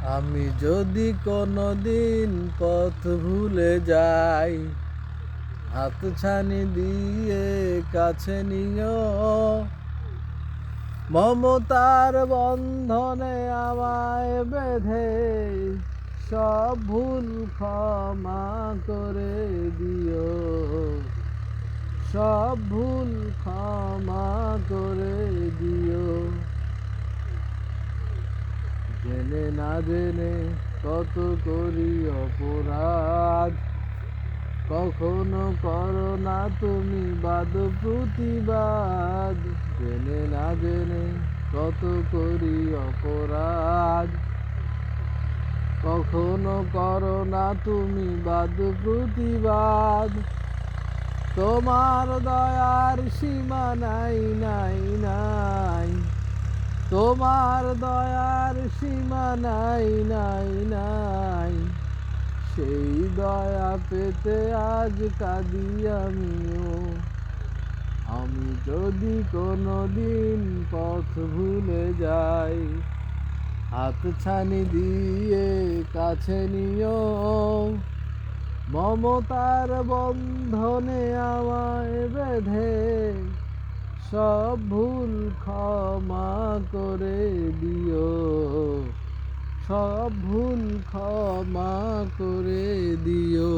আমি যদি কোনোদিন পথ ভুলে যাই, হাতছানি দিয়ে কাছে নিও। মমতার বন্ধনে আমায় বেঁধে সব ভুল ক্ষমা করে দিও, সব ভুল ক্ষমা করে দিও। জেনে না জেনে কত করি অপরাধ, কখনো করো না তুমি বাদ প্রতিবাদ। জেনে না জেনে কত করি অপরাধ, কখনো করো না তুমি বাদ প্রতিবাদ। তোমার দয়ার সীমা নাই নাই নাই, তোমার দয়ার সীমা নাই নাই নাই। সেই দয়া পেতে আজ কাঁদি আমিও। আমি যদি কোনোদিন পথ ভুলে যাই, হাতছানি দিয়ে কাছে নিও। মমতার বন্ধনে আমায় বেঁধে সব ভুল ক্ষমা করে দিও, সব ভুল ক্ষমা করে দিও।